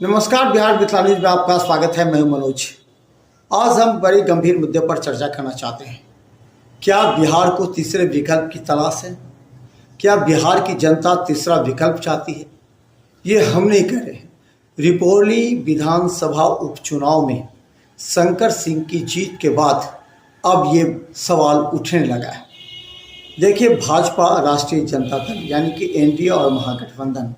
नमस्कार, बिहार मिथिलानीज में आपका स्वागत है। मैं हूं मनोज। आज हम बड़े गंभीर मुद्दे पर चर्चा करना चाहते हैं। क्या बिहार को तीसरे विकल्प की तलाश है? क्या बिहार की जनता तीसरा विकल्प चाहती है? ये हम नहीं कह रहे हैं। रिपोली विधानसभा उपचुनाव में शंकर सिंह की जीत के बाद अब ये सवाल उठने लगा है। देखिए, भाजपा राष्ट्रीय जनता दल यानी कि एनडीए और महागठबंधन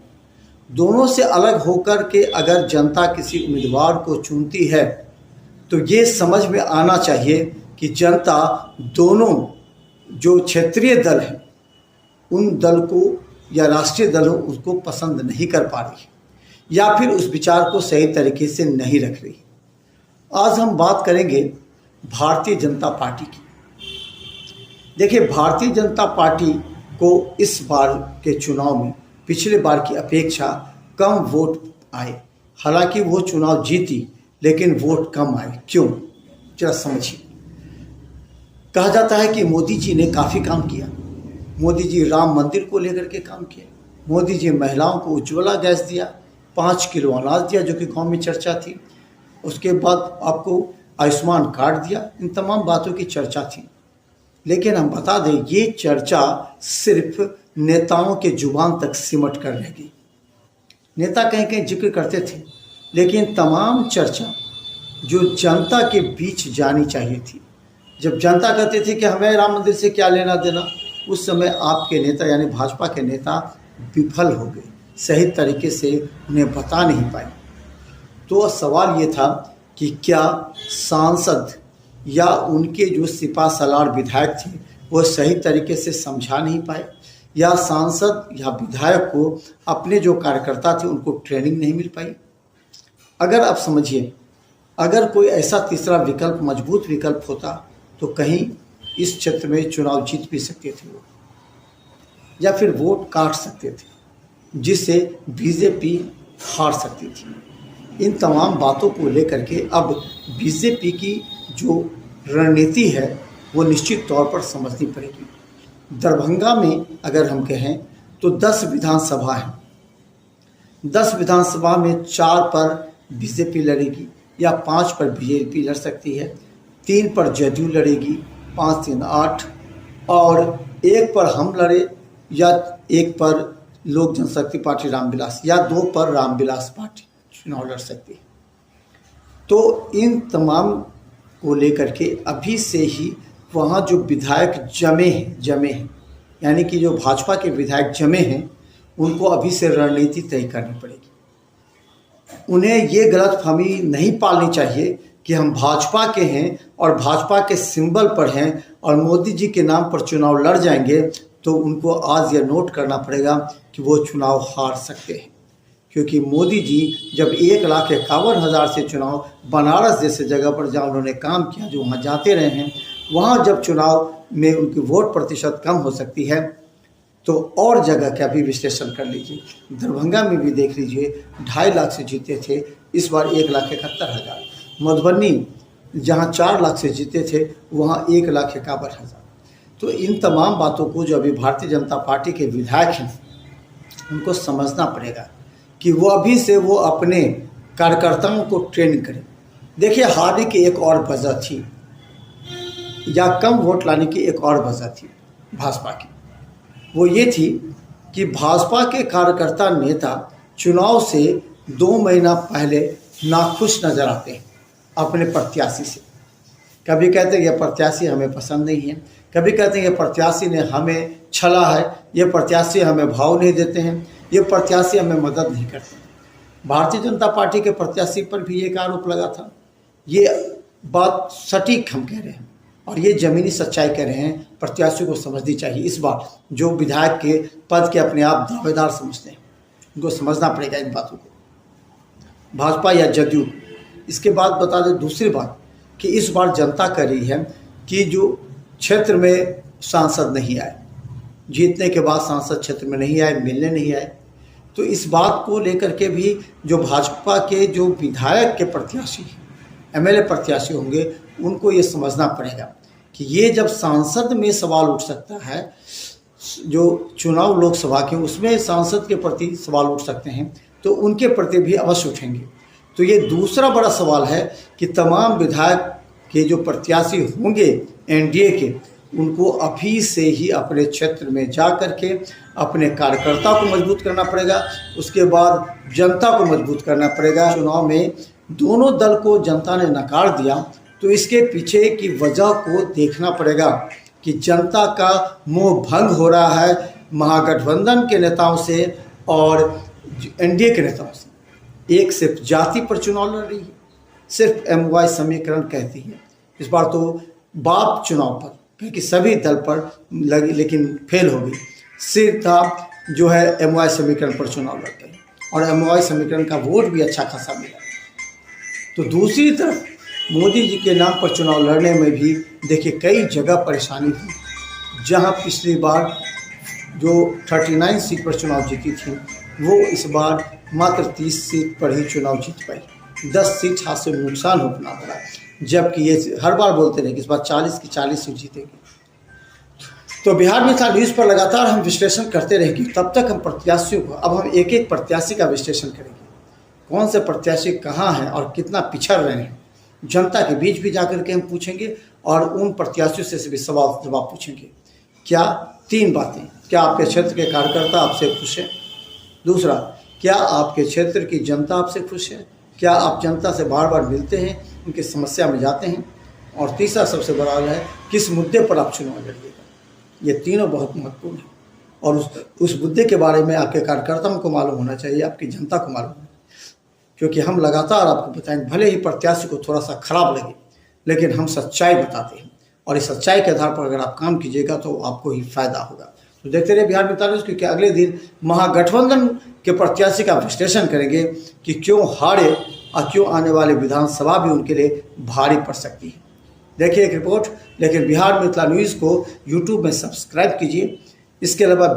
दोनों से अलग होकर के अगर जनता किसी उम्मीदवार को चुनती है तो ये समझ में आना चाहिए कि जनता दोनों जो क्षेत्रीय दल हैं उन दल को या राष्ट्रीय दल उसको पसंद नहीं कर पा रही या फिर उस विचार को सही तरीके से नहीं रख रही। आज हम बात करेंगे भारतीय जनता पार्टी की। देखिए, भारतीय जनता पार्टी को इस बार के चुनाव में पिछले बार की अपेक्षा कम वोट आए। हालांकि वो चुनाव जीती लेकिन वोट कम आए। क्यों? जरा समझिए। कहा जाता है कि मोदी जी ने काफ़ी काम किया। मोदी जी राम मंदिर को लेकर के काम किया। मोदी जी महिलाओं को उज्ज्वला गैस दिया, 5 किलो अनाज दिया जो कि गांव में चर्चा थी। उसके बाद आपको आयुष्मान कार्ड दिया। इन तमाम बातों की चर्चा थी। लेकिन हम बता दें, ये चर्चा सिर्फ नेताओं के जुबान तक सिमट कर रह गई। नेता कहीं कहीं जिक्र करते थे, लेकिन तमाम चर्चा जो जनता के बीच जानी चाहिए थी, जब जनता कहते थे कि हमें राम मंदिर से क्या लेना देना, उस समय आपके नेता यानी भाजपा के नेता विफल हो गए, सही तरीके से उन्हें बता नहीं पाए। तो सवाल ये था कि क्या सांसद या उनके जो सिपा सलार विधायक थे वो सही तरीके से समझा नहीं पाए, या सांसद या विधायक को अपने जो कार्यकर्ता थे उनको ट्रेनिंग नहीं मिल पाई। अगर आप समझिए, अगर कोई ऐसा तीसरा विकल्प मजबूत विकल्प होता तो कहीं इस क्षेत्र में चुनाव जीत भी सकते थे वो, या फिर वोट काट सकते थे जिससे बीजेपी हार सकती थी। इन तमाम बातों को लेकर के अब बीजेपी की जो रणनीति है वो निश्चित तौर पर समझनी पड़ेगी। दरभंगा में अगर हम कहें तो 10 विधानसभा हैं। 10 विधानसभा में 4 पर बीजेपी लड़ेगी या 5 पर बीजेपी लड़ सकती है, 3 पर जदयू लड़ेगी, 5 3 8, और 1 पर हम लड़े या 1 पर लोक जनशक्ति पार्टी रामविलास, या 2 पर रामविलास पार्टी चुनाव लड़ सकती है। तो इन तमाम को लेकर के अभी से ही वहाँ जो विधायक जमे हैं यानी कि जो भाजपा के विधायक जमे हैं उनको अभी से रणनीति तय करनी पड़ेगी। उन्हें ये गलतफहमी नहीं पालनी चाहिए कि हम भाजपा के हैं और भाजपा के सिंबल पर हैं और मोदी जी के नाम पर चुनाव लड़ जाएंगे तो उनको आज यह नोट करना पड़ेगा कि वो चुनाव हार सकते हैं। क्योंकि मोदी जी जब 1,51,000 से चुनाव बनारस जैसे जगह पर जहाँ उन्होंने काम किया, जो वहाँ जाते रहे हैं, वहाँ जब चुनाव में उनकी वोट प्रतिशत कम हो सकती है तो और जगह का भी विश्लेषण कर लीजिए। दरभंगा में भी देख लीजिए, 2.5 लाख से जीते थे, इस बार 1,71,000। मधुबनी जहाँ 4 लाख से जीते थे वहाँ 1,51,000। तो इन तमाम बातों को जो अभी भारतीय जनता पार्टी के विधायक हैं उनको समझना पड़ेगा कि वो अभी से वो अपने कार्यकर्ताओं को ट्रेन करें। देखिए, हारने की एक और वजह थी या कम वोट लाने की एक और वजह थी भाजपा की। वो ये थी कि भाजपा के कार्यकर्ता नेता चुनाव से 2 महीना पहले नाखुश नज़र आते हैं अपने प्रत्याशी से। कभी कहते हैं ये प्रत्याशी हमें पसंद नहीं है, कभी कहते हैं ये प्रत्याशी ने हमें छला है, ये प्रत्याशी हमें भाव नहीं देते हैं, ये प्रत्याशी हमें मदद नहीं करते। भारतीय जनता पार्टी के प्रत्याशी पर भी एक आरोप लगा था। ये बात सटीक हम कह रहे हैं और ये ज़मीनी सच्चाई कह रहे हैं, प्रत्याशियों को समझनी चाहिए। इस बार जो विधायक के पद के अपने आप दावेदार समझते हैं उनको समझना पड़ेगा इन बातों को। भाजपा या जदयू, इसके बाद बता दें दूसरी बात कि इस बार जनता कह रही है कि जो क्षेत्र में सांसद नहीं आए, जीतने के बाद सांसद क्षेत्र में नहीं आए, मिलने नहीं आए, तो इस बात को लेकर के भी जो भाजपा के जो विधायक के प्रत्याशी एमएलए प्रत्याशी होंगे उनको ये समझना पड़ेगा कि ये जब सांसद में सवाल उठ सकता है, जो चुनाव लोकसभा के उसमें सांसद के प्रति सवाल उठ सकते हैं, तो उनके प्रति भी अवश्य उठेंगे। तो ये दूसरा बड़ा सवाल है कि तमाम विधायक के जो प्रत्याशी होंगे एनडीए के, उनको अभी से ही अपने क्षेत्र में जा कर के अपने कार्यकर्ता को मजबूत करना पड़ेगा, उसके बाद जनता को मजबूत करना पड़ेगा। चुनाव में दोनों दल को जनता ने नकार दिया, तो इसके पीछे की वजह को देखना पड़ेगा कि जनता का मोह भंग हो रहा है महागठबंधन के नेताओं से और एनडीए के नेताओं से। एक सिर्फ जाति पर चुनाव लड़ रही है, सिर्फ MOI समीकरण कहती है। इस बार तो बाप चुनाव पर, क्योंकि सभी दल पर लगी लेकिन फेल हो गई, सीधा जो है MOI समीकरण पर चुनाव लड़ते हैं और MOI समीकरण का वोट भी अच्छा खासा मिला। तो दूसरी तरफ मोदी जी के नाम पर चुनाव लड़ने में भी देखिए कई जगह परेशानी हुई। जहां पिछली बार जो 39 सीट पर चुनाव जीती थी, वो इस बार मात्र 30 सीट पर ही चुनाव जीत पाई। 10 सीट हाथ से नुकसान होना पड़ा, जबकि ये हर बार बोलते रहे कि इस बार 40 की 40 सीट जीतेगी। तो बिहार मिसाल न्यूज़ पर लगातार हम विश्लेषण करते रहेंगे। तब तक हम प्रत्याशियों को, अब हम एक एक प्रत्याशी का विश्लेषण करेंगे, कौन से प्रत्याशी कहाँ हैं और कितना पिछड़ रहे हैं। जनता के बीच भी जाकर के हम पूछेंगे और उन प्रत्याशियों से भी सवाल जवाब पूछेंगे। क्या 3 बातें, क्या आपके क्षेत्र के कार्यकर्ता आपसे खुश हैं? दूसरा, क्या आपके क्षेत्र की जनता आपसे खुश है? क्या आप जनता से बार बार मिलते हैं, उनकी समस्या में जाते हैं? और तीसरा सबसे बड़ा है, किस मुद्दे पर आप चुनाव लड़िएगा? ये तीनों बहुत महत्वपूर्ण हैं और उस मुद्दे के बारे में आपके कार्यकर्ताओं को मालूम होना चाहिए, आपकी जनता को मालूम होना, क्योंकि हम लगातार आपको बताएंगे। भले ही प्रत्याशी को थोड़ा सा खराब लगे, लेकिन हम सच्चाई बताते हैं और इस सच्चाई के आधार पर अगर आप काम कीजिएगा तो आपको ही फायदा होगा। तो देखते रहिए बिहार मिसाल न्यूज़, क्योंकि अगले दिन महागठबंधन के प्रत्याशी का विश्लेषण करेंगे कि क्यों हारे और क्यों आने वाले विधानसभा भी उनके लिए भारी पड़ सकती है। देखिए एक रिपोर्ट। लेकिन बिहार मिसाल न्यूज़ को यूट्यूब में सब्सक्राइब कीजिए। इसके अलावा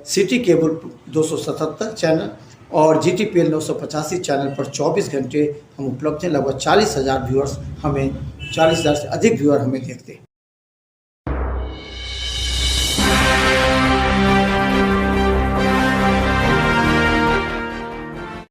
सिटी केबल 277 चैनल और GTPL 985 चैनल पर 24 घंटे हम उपलब्ध हैं। लगभग 40,000 व्यूअर्स हमें, 40,000 से अधिक व्यूअर हमें देखते हैं।